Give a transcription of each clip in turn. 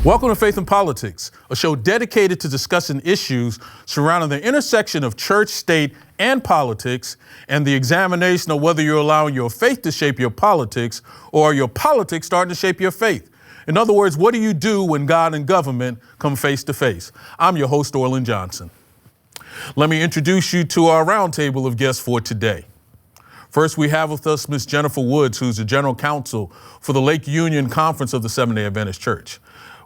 Welcome to Faith and Politics, a show dedicated to discussing issues surrounding the intersection of church, state, and politics, and the examination of whether you're allowing your faith to shape your politics or your politics starting to shape your faith. In other words, what do you do when God and government come face to face? I'm your host, Orlin Johnson. Let me introduce you to our roundtable of guests for today. First, we have with us Ms. Jennifer Woods, who's the General Counsel for the Lake Union Conference of the Seventh-day Adventist Church.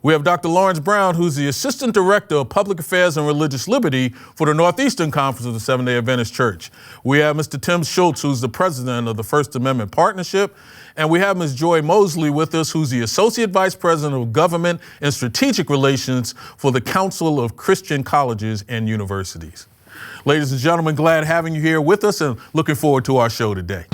We have Dr. Lawrence Brown, who's the Assistant Director of Public Affairs and Religious Liberty for the Northeastern Conference of the Seventh-day Adventist Church. We have Mr. Tim Schultz, who's the President of the First Amendment Partnership. And we have Ms. Joy Mosley with us, who's the Associate Vice President of Government and Strategic Relations for the Council of Christian Colleges and Universities. Ladies and gentlemen, glad having you here with us and looking forward to our show today.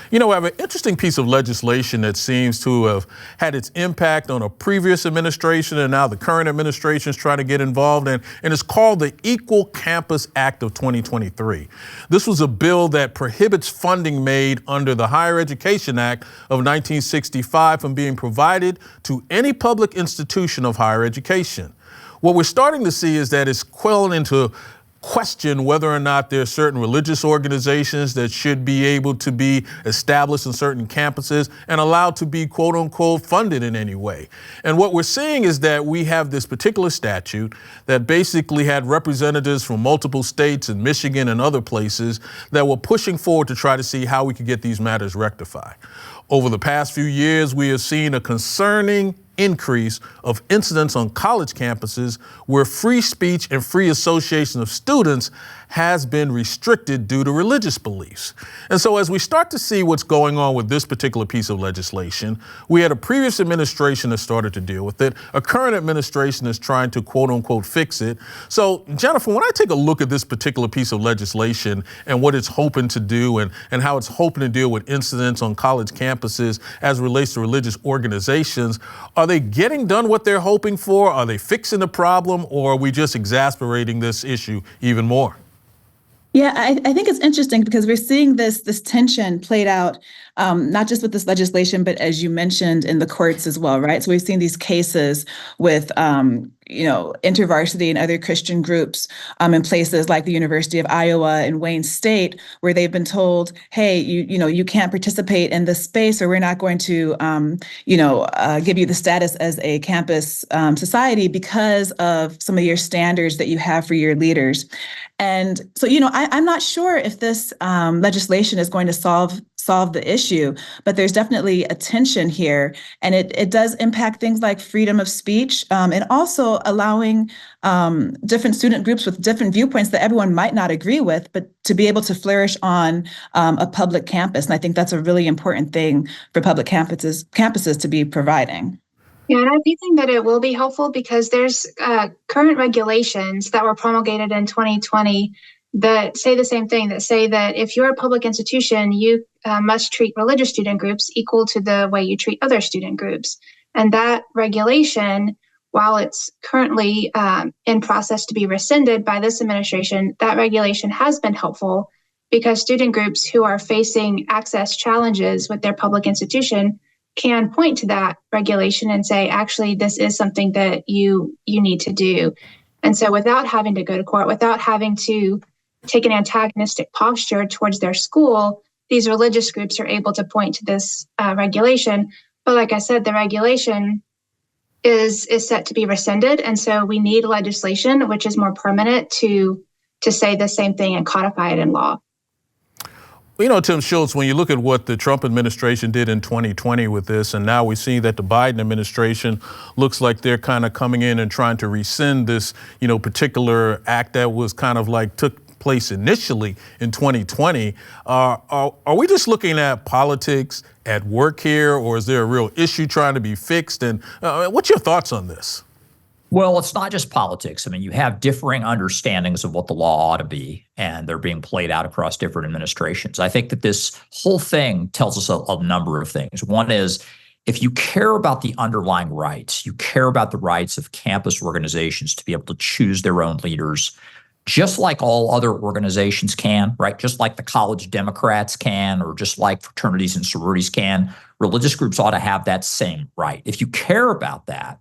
You know, we have an interesting piece of legislation that seems to have had its impact on a previous administration, and now the current administration is trying to get involved in, and it's called the Equal Campus Act of 2023. This was a bill that prohibits funding made under the Higher Education Act of 1965 from being provided to any public institution of higher education. What we're starting to see is that it's quelling into question whether or not there are certain religious organizations that should be able to be established in certain campuses and allowed to be quote unquote funded in any way. And what we're seeing is that we have this particular statute that basically had representatives from multiple states and Michigan and other places that were pushing forward to try to see how we could get these matters rectified. Over the past few years, we have seen a concerning increase of incidents on college campuses where free speech and free association of students has been restricted due to religious beliefs. And so as we start to see what's going on with this particular piece of legislation, we had a previous administration that started to deal with it. A current administration is trying to quote unquote fix it. So Jennifer, when I take a look at this particular piece of legislation and what it's hoping to do and how it's hoping to deal with incidents on college campuses as it relates to religious organizations, are they getting done what they're hoping for? Are they fixing the problem, or are we just exasperating this issue even more? Yeah, I think it's interesting because we're seeing this tension played out, not just with this legislation, but as you mentioned in the courts as well, right? So we've seen these cases with, InterVarsity and other Christian groups in places like the University of Iowa and Wayne State, where they've been told, hey, you can't participate in this space, or we're not going to, give you the status as a campus society because of some of your standards that you have for your leaders. And so, I'm not sure if this legislation is going to solve the issue, but there's definitely a tension here. And it does impact things like freedom of speech and also allowing different student groups with different viewpoints that everyone might not agree with, but to be able to flourish on a public campus. And I think that's a really important thing for public campuses to be providing. Yeah, and I do think that it will be helpful because there's current regulations that were promulgated in 2020 that say the same thing, that say that if you're a public institution, you must treat religious student groups equal to the way you treat other student groups. And that regulation, while it's currently in process to be rescinded by this administration, that regulation has been helpful because student groups who are facing access challenges with their public institution can point to that regulation and say, actually, this is something that you need to do. And so without having to go to court, without having to take an antagonistic posture towards their school, these religious groups are able to point to this regulation. But like I said, the regulation is set to be rescinded. And so we need legislation which is more permanent to say the same thing and codify it in law. Tim Schultz, when you look at what the Trump administration did in 2020 with this, and now we see that the Biden administration looks like they're kind of coming in and trying to rescind this, particular act that was kind of like took place initially in 2020. Are we just looking at politics at work here, or is there a real issue trying to be fixed? And what's your thoughts on this? Well, it's not just politics. I mean, you have differing understandings of what the law ought to be, and they're being played out across different administrations. I think that this whole thing tells us a number of things. One is, if you care about the underlying rights, you care about the rights of campus organizations to be able to choose their own leaders, just like all other organizations can, right? Just like the college Democrats can, or just like fraternities and sororities can, religious groups ought to have that same right. If you care about that,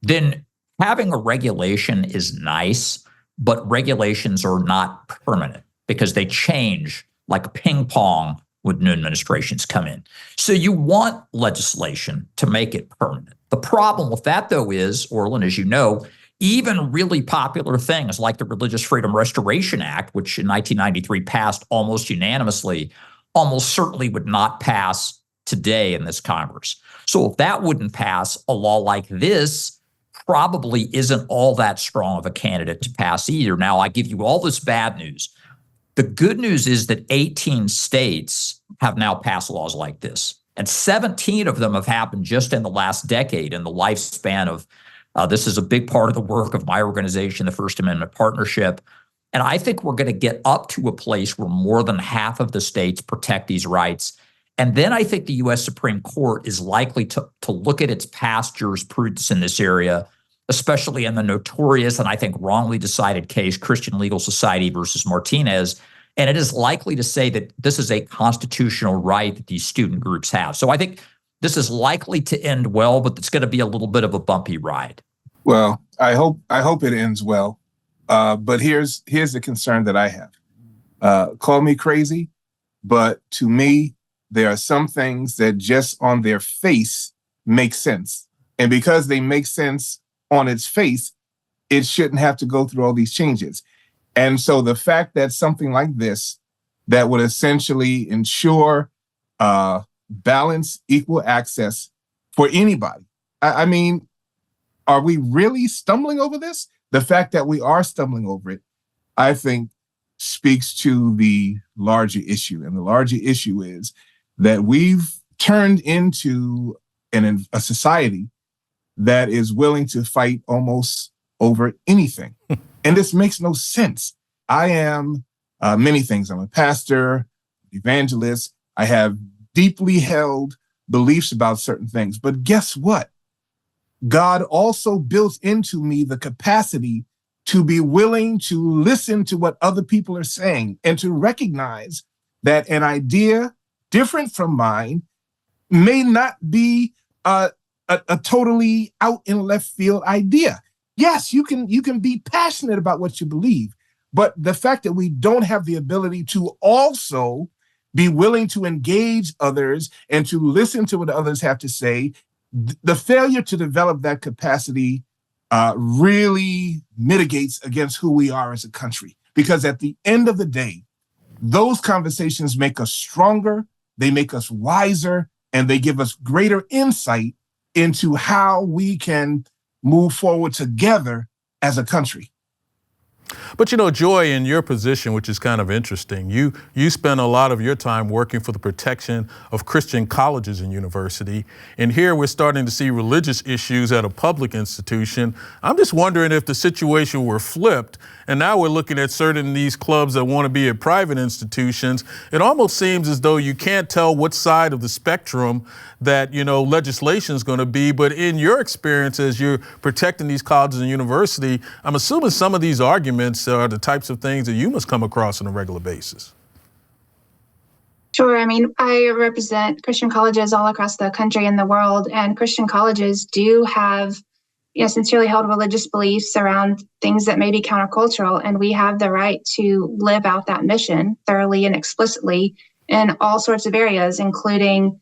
then having a regulation is nice, but regulations are not permanent because they change like ping pong when new administrations come in. So you want legislation to make it permanent. The problem with that, though, is, Orlin, as you know, even really popular things like the Religious Freedom Restoration Act, which in 1993 passed almost unanimously, almost certainly would not pass today in this Congress. So if that wouldn't pass, a law like this probably isn't all that strong of a candidate to pass either. Now, I give you all this bad news. The good news is that 18 states have now passed laws like this, and 17 of them have happened just in the last decade, in the lifespan of this is a big part of the work of my organization, the First Amendment Partnership. And I think we're going to get up to a place where more than half of the states protect these rights. And then I think the U.S. Supreme Court is likely to look at its past jurisprudence in this area, especially in the notorious and I think wrongly decided case, Christian Legal Society versus Martinez. And it is likely to say that this is a constitutional right that these student groups have. So I think this is likely to end well, but it's going to be a little bit of a bumpy ride. Well, I hope it ends well. But here's the concern that I have. Call me crazy, but to me, there are some things that just on their face make sense. And because they make sense on its face, it shouldn't have to go through all these changes. And so the fact that something like this, that would essentially ensure balanced, equal access for anybody. I mean, are we really stumbling over this? The fact that we are stumbling over it, I think, speaks to the larger issue. And the larger issue is that we've turned into a society that is willing to fight almost over anything. And this makes no sense. I am many things. I'm a pastor, evangelist. I have deeply held beliefs about certain things. But guess what? God also built into me the capacity to be willing to listen to what other people are saying and to recognize that an idea different from mine may not be a totally out in left field idea. Yes, you can be passionate about what you believe, but the fact that we don't have the ability to also be willing to engage others and to listen to what others have to say, the failure to develop that capacity really mitigates against who we are as a country. Because at the end of the day, those conversations make us stronger, they make us wiser, and they give us greater insight into how we can move forward together as a country. But you know, Joy, in your position, which is kind of interesting, you spend a lot of your time working for the protection of Christian colleges and university. And here we're starting to see religious issues at a public institution. I'm just wondering if the situation were flipped and now we're looking at certain these clubs that want to be at private institutions. It almost seems as though you can't tell which side of the spectrum that, you know, legislation is going to be. But in your experience as you're protecting these colleges and university, I'm assuming some of these arguments are the types of things that you must come across on a regular basis. Sure. I mean, I represent Christian colleges all across the country and the world, and Christian colleges do have, sincerely held religious beliefs around things that may be countercultural, and we have the right to live out that mission thoroughly and explicitly in all sorts of areas, including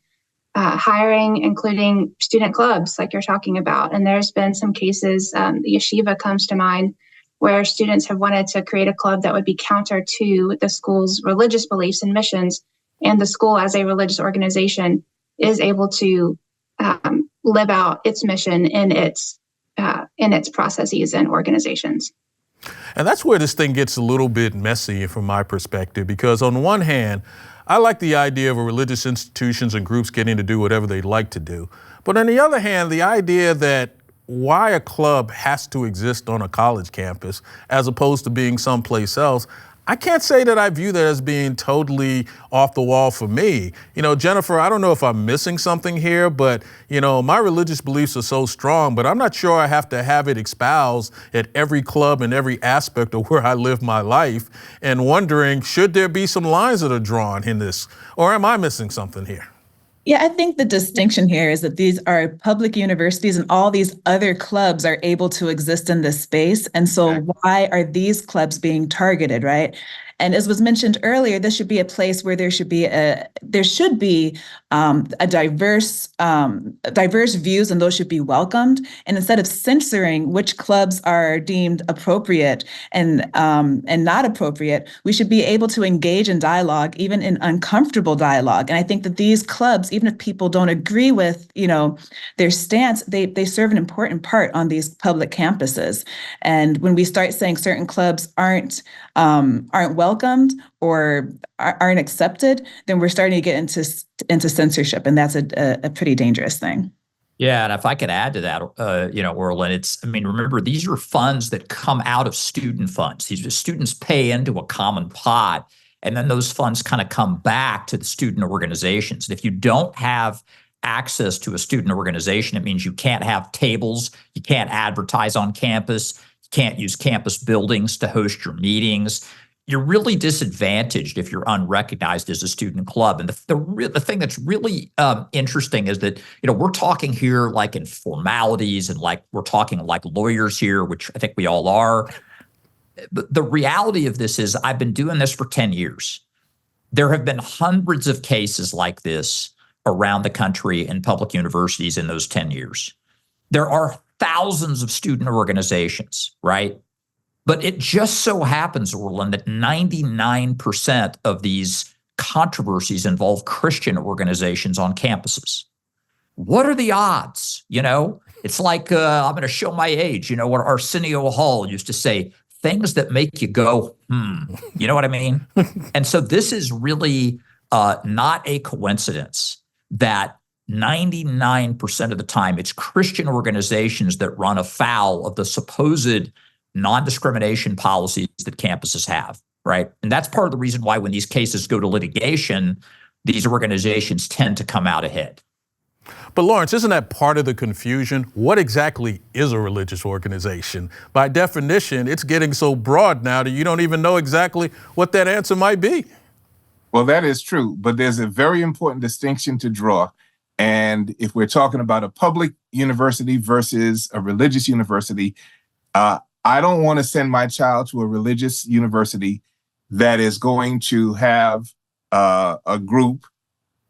hiring, including student clubs like you're talking about. And there's been some cases, the yeshiva comes to mind, where students have wanted to create a club that would be counter to the school's religious beliefs and missions, and the school as a religious organization is able to live out its mission in its processes and organizations. And that's where this thing gets a little bit messy from my perspective, because on one hand, I like the idea of religious institutions and groups getting to do whatever they like to do. But on the other hand, the idea that why a club has to exist on a college campus as opposed to being someplace else, I can't say that I view that as being totally off the wall for me. You know, Jennifer, I don't know if I'm missing something here, but, you know, my religious beliefs are so strong, but I'm not sure I have to have it espoused at every club and every aspect of where I live my life, and wondering, should there be some lines that are drawn in this, or am I missing something here? Yeah, I think the distinction here is that these are public universities and all these other clubs are able to exist in this space. And so why are these clubs being targeted, right? And as was mentioned earlier, this should be a place where there should be a diverse views, and those should be welcomed. And instead of censoring which clubs are deemed appropriate and not appropriate, we should be able to engage in dialogue, even in uncomfortable dialogue. And I think that these clubs, even if people don't agree with, you know, their stance, they serve an important part on these public campuses. And when we start saying certain clubs aren't welcomed or aren't accepted, then we're starting to get into censorship, and that's a pretty dangerous thing. Yeah, and if I could add to that, you know, Orlin, remember, these are funds that come out of student funds. These are students pay into a common pot, and then those funds kind of come back to the student organizations. And if you don't have access to a student organization, it means you can't have tables, you can't advertise on campus, you can't use campus buildings to host your meetings. You're really disadvantaged if you're unrecognized as a student club. And the thing that's really interesting is that, you know, we're talking here like in formalities and like we're talking like lawyers here, which I think we all are. But the reality of this is I've been doing this for 10 years. There have been hundreds of cases like this around the country in public universities in those 10 years. There are thousands of student organizations, right? But it just so happens, Orlin, that 99% of these controversies involve Christian organizations on campuses. What are the odds? You know, it's like, I'm going to show my age, you know, what Arsenio Hall used to say, things that make you go, you know what I mean? And so this is really not a coincidence that 99% of the time it's Christian organizations that run afoul of the supposed non-discrimination policies that campuses have, right? And that's part of the reason why when these cases go to litigation, these organizations tend to come out ahead. But Lawrence, isn't that part of the confusion? What exactly is a religious organization? By definition, it's getting so broad now that you don't even know exactly what that answer might be. Well, that is true, but there's a very important distinction to draw. And if we're talking about a public university versus a religious university, I don't want to send my child to a religious university that is going to have a group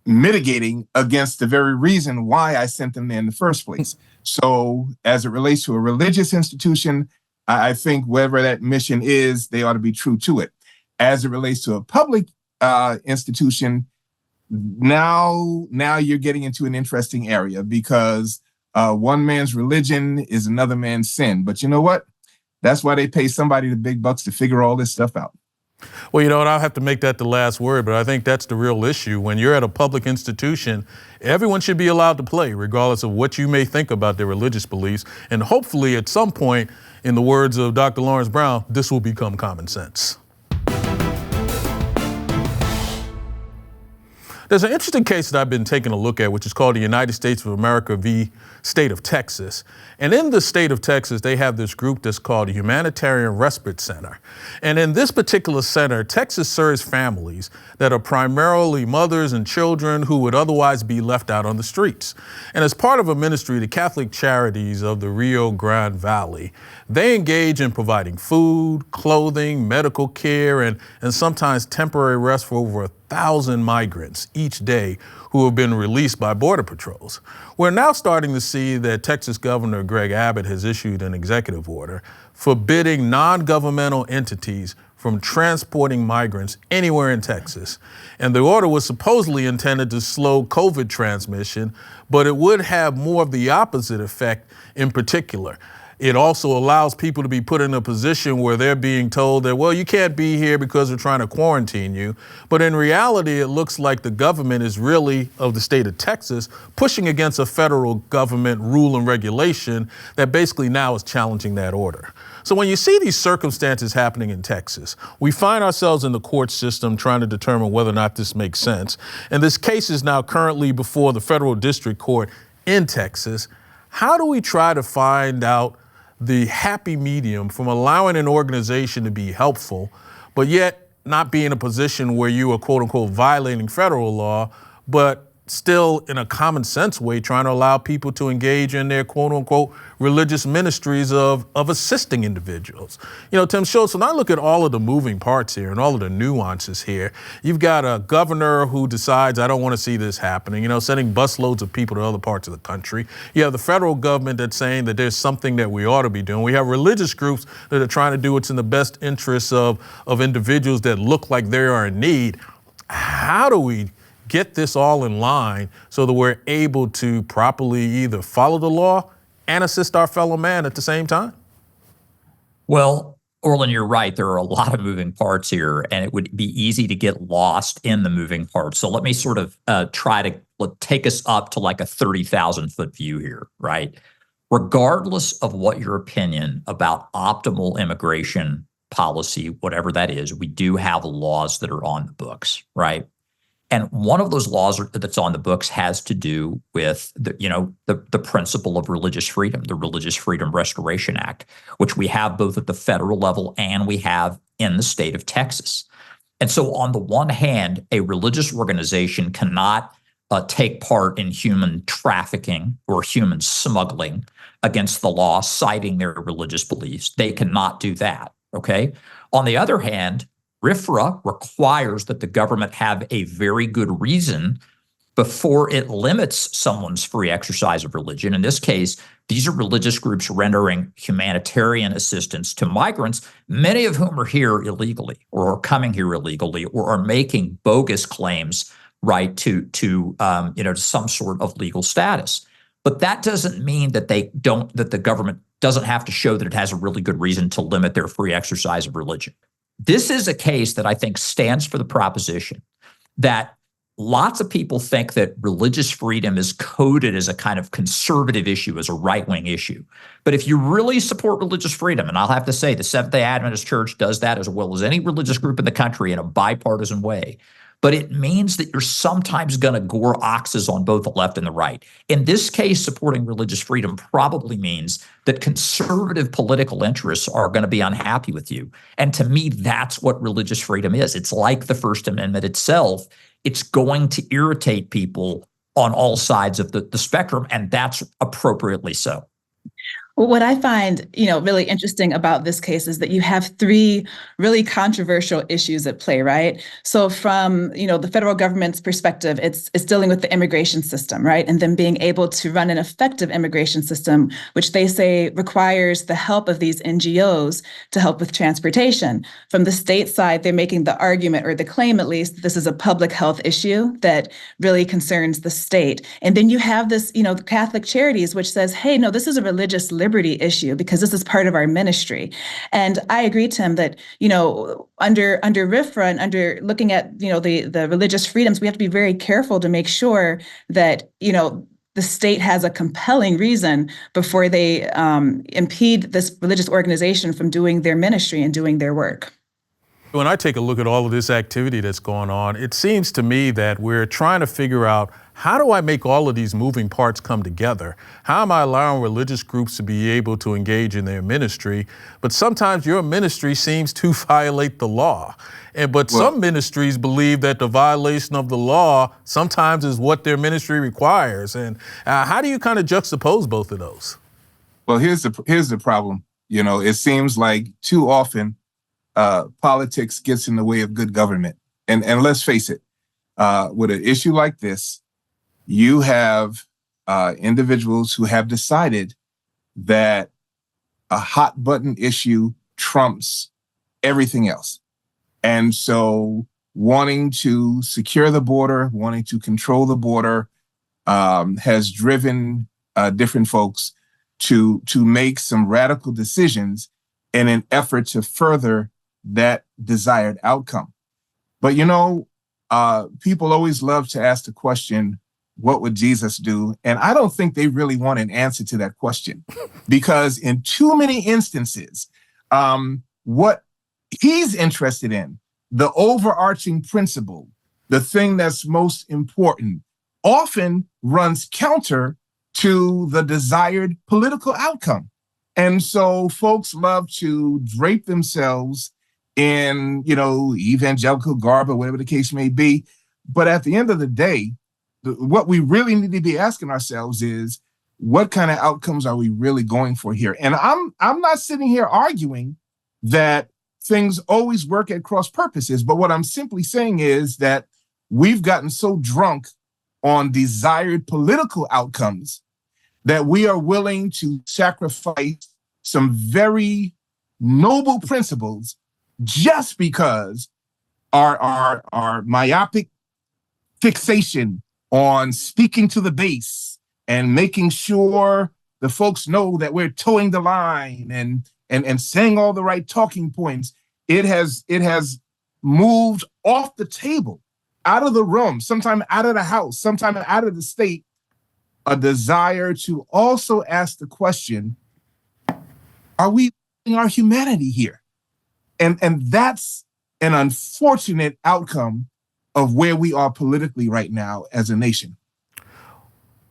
mitigating against the very reason why I sent them there in the first place. So as it relates to a religious institution, I think whatever that mission is, they ought to be true to it. As it relates to a public institution, now you're getting into an interesting area because one man's religion is another man's sin. But you know what? That's why they pay somebody the big bucks to figure all this stuff out. Well, you know what, I'll have to make that the last word, but I think that's the real issue. When you're at a public institution, everyone should be allowed to play, regardless of what you may think about their religious beliefs. And hopefully at some point, in the words of Dr. Lawrence Brown, this will become common sense. There's an interesting case that I've been taking a look at, which is called the United States of America v. State of Texas. And in the state of Texas, they have this group that's called the Humanitarian Respite Center. And in this particular center, Texas serves families that are primarily mothers and children who would otherwise be left out on the streets. And as part of a ministry, the Catholic Charities of the Rio Grande Valley, they engage in providing food, clothing, medical care, and sometimes temporary rest for over 1,000 migrants each day who have been released by Border Patrols. We're now starting to see that Texas Governor Greg Abbott has issued an executive order forbidding non-governmental entities from transporting migrants anywhere in Texas. And the order was supposedly intended to slow COVID transmission, but it would have more of the opposite effect in particular. it also allows people to be put in a position where they're being told that, well, you can't be here because they're trying to quarantine you. But in reality, it looks like the government is really, of the state of Texas, pushing against a federal government rule and regulation that basically now is challenging that order. So when you see these circumstances happening in Texas, we find ourselves in the court system trying to determine whether or not this makes sense. And this case is now currently before the federal district court in Texas. How do we try to find out the happy medium from allowing an organization to be helpful, but yet not be in a position where you are, quote unquote, violating federal law, but still in a common sense way trying to allow people to engage in their, quote unquote, religious ministries of assisting individuals? You know, Tim Schultz, when I look at all of the moving parts here and all of the nuances here, you've got a governor who decides, I don't want to see this happening, you know, sending busloads of people to other parts of the country. You have the federal government that's saying that there's something that we ought to be doing. We have religious groups that are trying to do what's in the best interests of individuals that look like they are in need. How do we get this all in line so that we're able to properly either follow the law and assist our fellow man at the same time? Well, Orlin, you're right. There are a lot of moving parts here, and it would be easy to get lost in the moving parts. So let me sort of try to take us up to like a 30,000-foot view here, right? Regardless of what your opinion about optimal immigration policy, whatever that is, we do have laws that are on the books, right? And one of those laws that's on the books has to do with the principle of religious freedom, the Religious Freedom Restoration Act, which we have both at the federal level and we have in the state of Texas. And so on the one hand, a religious organization cannot take part in human trafficking or human smuggling against the law, citing their religious beliefs. They cannot do that, okay? On the other hand, RFRA requires that the government have a very good reason before it limits someone's free exercise of religion. In this case, these are religious groups rendering humanitarian assistance to migrants, many of whom are here illegally or are coming here illegally or are making bogus claims, right, to some sort of legal status. But that doesn't mean that that the government doesn't have to show that it has a really good reason to limit their free exercise of religion. This is a case that I think stands for the proposition that lots of people think that religious freedom is coded as a kind of conservative issue, as a right-wing issue. But if you really support religious freedom, and I'll have to say the Seventh-day Adventist Church does that as well as any religious group in the country in a bipartisan way, but it means that you're sometimes going to gore oxes on both the left and the right. In this case, supporting religious freedom probably means that conservative political interests are going to be unhappy with you. And to me, that's what religious freedom is. It's like the First Amendment itself. It's going to irritate people on all sides of the spectrum, and that's appropriately so. Well, what I find, really interesting about this case is that you have three really controversial issues at play, right? So from, the federal government's perspective, it's dealing with the immigration system, right? And then being able to run an effective immigration system, which they say requires the help of these NGOs to help with transportation. From the state side, they're making the argument, or the claim at least, that this is a public health issue that really concerns the state. And then you have this, Catholic Charities, which says, hey, no, this is a religious liberty issue because this is part of our ministry. And I agree, Tim, that, under RFRA and under looking at, the religious freedoms, we have to be very careful to make sure that, the state has a compelling reason before they impede this religious organization from doing their ministry and doing their work. When I take a look at all of this activity that's going on, it seems to me that we're trying to figure out, how do I make all of these moving parts come together? How am I allowing religious groups to be able to engage in their ministry? But sometimes your ministry seems to violate the law. But some ministries believe that the violation of the law sometimes is what their ministry requires. And how do you kind of juxtapose both of those? Well, here's the problem. It seems like too often politics gets in the way of good government. And let's face it, with an issue like this, you have individuals who have decided that a hot button issue trumps everything else. And so wanting to secure the border, wanting to control the border has driven different folks to make some radical decisions in an effort to further that desired outcome. But people always love to ask the question, what would Jesus do? And I don't think they really want an answer to that question, because in too many instances, what he's interested in, the overarching principle, the thing that's most important, often runs counter to the desired political outcome. And so folks love to drape themselves in, evangelical garb or whatever the case may be. But at the end of the day, what we really need to be asking ourselves is, what kind of outcomes are we really going for here? And I'm not sitting here arguing that things always work at cross purposes, but what I'm simply saying is that we've gotten so drunk on desired political outcomes that we are willing to sacrifice some very noble principles just because our myopic fixation on speaking to the base and making sure the folks know that we're towing the line and saying all the right talking points, it has moved off the table, out of the room, sometime out of the house, sometime out of the state, a desire to also ask the question, are we losing our humanity here? And that's an unfortunate outcome of where we are politically right now as a nation.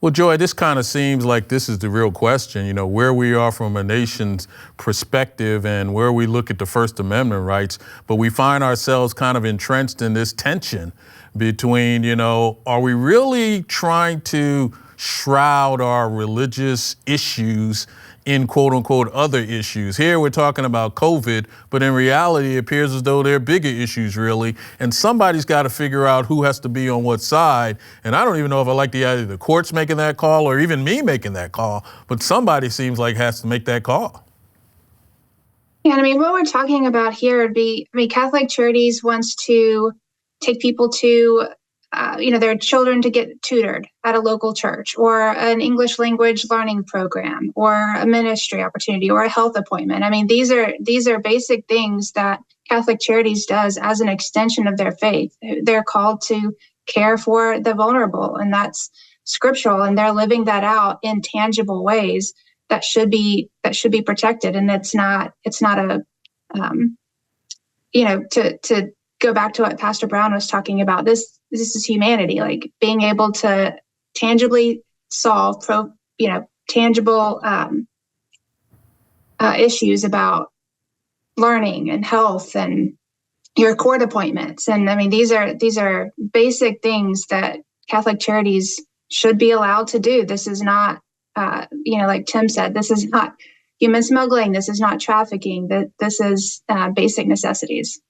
Well, Joy, this kind of seems like this is the real question, where we are from a nation's perspective and where we look at the First Amendment rights, but we find ourselves kind of entrenched in this tension between, are we really trying to shroud our religious issues in quote unquote other issues? Here we're talking about COVID, but in reality, it appears as though there are bigger issues really. And somebody's got to figure out who has to be on what side. And I don't even know if I like the idea of the courts making that call or even me making that call, but somebody seems like has to make that call. Yeah, what we're talking about here would be, Catholic Charities wants to take people to their children to get tutored at a local church, or an English language learning program, or a ministry opportunity, or a health appointment. These are basic things that Catholic Charities does as an extension of their faith. They're called to care for the vulnerable, and that's scriptural, and they're living that out in tangible ways that should be protected. And it's not a to go back to what Pastor Brown was talking about. This is humanity, like being able to tangibly solve tangible issues about learning and health and your court appointments. And these are basic things that Catholic Charities should be allowed to do. This is not, like Tim said, this is not human smuggling. This is not trafficking. This is basic necessities.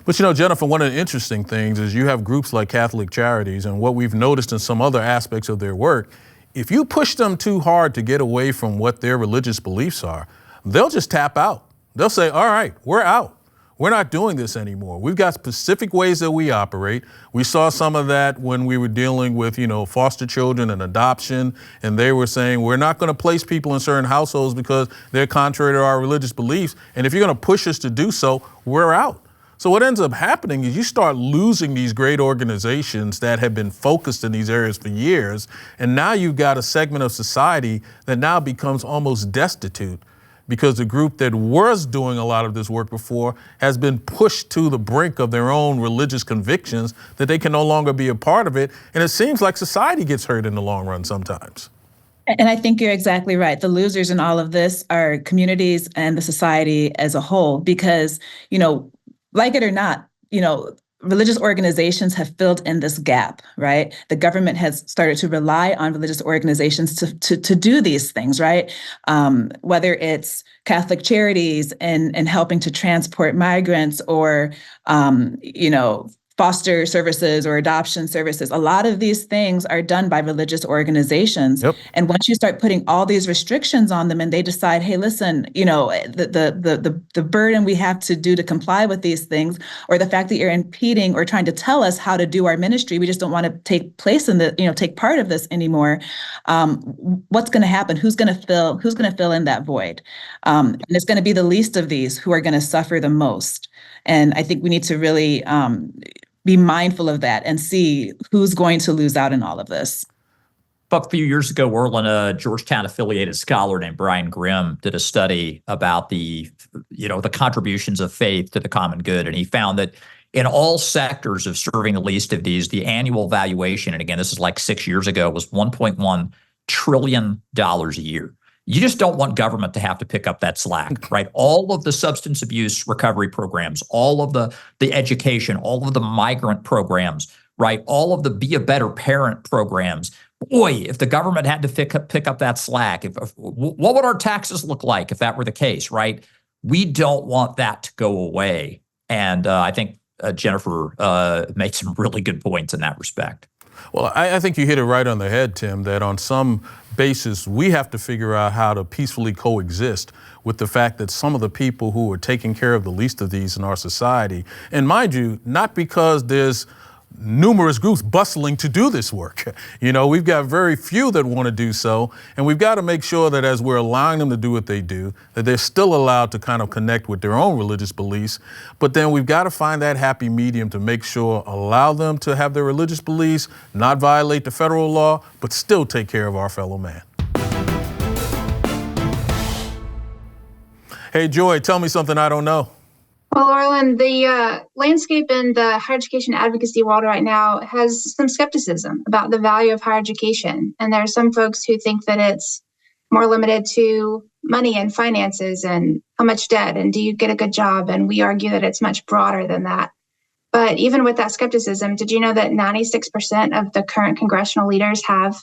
But Jennifer, one of the interesting things is you have groups like Catholic Charities, and what we've noticed in some other aspects of their work, if you push them too hard to get away from what their religious beliefs are, they'll just tap out. They'll say, all right, we're out. We're not doing this anymore. We've got specific ways that we operate. We saw some of that when we were dealing with, foster children and adoption, and they were saying, we're not going to place people in certain households because they're contrary to our religious beliefs. And if you're going to push us to do so, we're out. So what ends up happening is you start losing these great organizations that have been focused in these areas for years. And now you've got a segment of society that now becomes almost destitute because the group that was doing a lot of this work before has been pushed to the brink of their own religious convictions that they can no longer be a part of it. And it seems like society gets hurt in the long run sometimes. And I think you're exactly right. The losers in all of this are communities and the society as a whole, because, like it or not, religious organizations have filled in this gap, right? The government has started to rely on religious organizations to do these things, right? Whether it's Catholic Charities and helping to transport migrants, or, foster services or adoption services. A lot of these things are done by religious organizations. Yep. And once you start putting all these restrictions on them and they decide, hey, listen, you know, the burden we have to do to comply with these things, or the fact that you're impeding or trying to tell us how to do our ministry, we just don't want to take part of this anymore. What's going to happen? Who's going to fill in that void? And it's going to be the least of these who are going to suffer the most. And I think we need to really be mindful of that and see who's going to lose out in all of this. But a few years ago, Orlin, a Georgetown-affiliated scholar named Brian Grimm did a study about the contributions of faith to the common good, and he found that in all sectors of serving the least of these, the annual valuation, and again, this is like 6 years ago, was $1.1 trillion a year. You just don't want government to have to pick up that slack, right? All of the substance abuse recovery programs, all of the education, all of the migrant programs, right? All of the Be a Better Parent programs. Boy, if the government had to pick up that slack, what would our taxes look like if that were the case, right? We don't want that to go away. And I think Jennifer made some really good points in that respect. Well, I think you hit it right on the head, Tim, that on some basis, we have to figure out how to peacefully coexist with the fact that some of the people who are taking care of the least of these in our society, and mind you, not because there's numerous groups bustling to do this work. You know, we've got very few that want to do so, and we've got to make sure that as we're allowing them to do what they do, that they're still allowed to kind of connect with their own religious beliefs. But then we've got to find that happy medium to make sure, allow them to have their religious beliefs, not violate the federal law, but still take care of our fellow man. Hey, Joy, tell me something I don't know. Well, Orlin, the landscape in the higher education advocacy world right now has some skepticism about the value of higher education. And there are some folks who think that it's more limited to money and finances and how much debt and do you get a good job? And we argue that it's much broader than that. But even with that skepticism, did you know that 96% of the current congressional leaders have,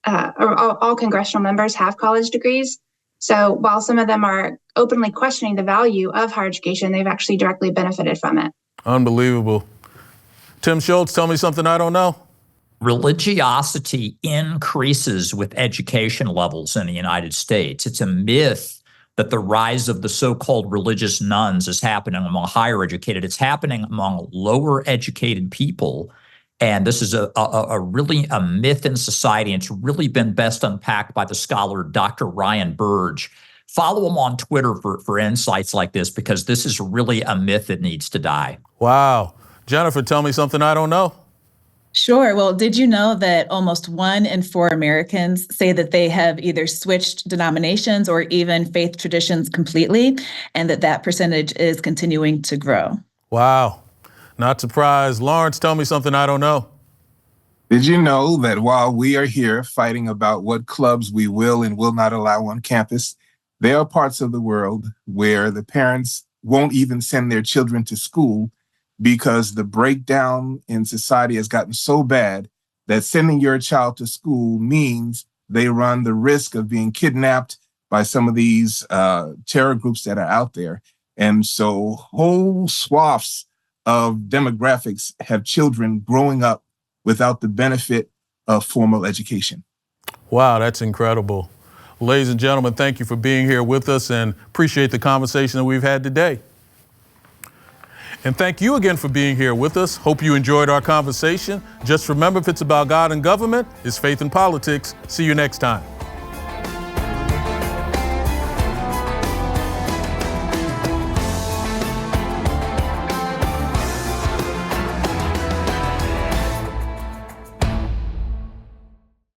or all congressional members have college degrees? So while some of them are openly questioning the value of higher education, they've actually directly benefited from it. Unbelievable. Tim Schultz, tell me something I don't know. Religiosity increases with education levels in the United States. It's a myth that the rise of the so-called religious nuns is happening among higher educated. It's happening among lower educated people. And this is really a myth in society. And it's really been best unpacked by the scholar, Dr. Ryan Burge. Follow him on Twitter for insights like this, because this is really a myth that needs to die. Wow. Jennifer, tell me something I don't know. Sure. Well, did you know that almost 1 in 4 Americans say that they have either switched denominations or even faith traditions completely, and that percentage is continuing to grow? Wow. Not surprised. Lawrence, tell me something I don't know. Did you know that while we are here fighting about what clubs we will and will not allow on campus, there are parts of the world where the parents won't even send their children to school because the breakdown in society has gotten so bad that sending your child to school means they run the risk of being kidnapped by some of these terror groups that are out there. And so whole swaths of demographics have children growing up without the benefit of formal education. Wow, that's incredible. Ladies and gentlemen, thank you for being here with us and appreciate the conversation that we've had today. And thank you again for being here with us. Hope you enjoyed our conversation. Just remember, if it's about God and government, it's faith and politics. See you next time.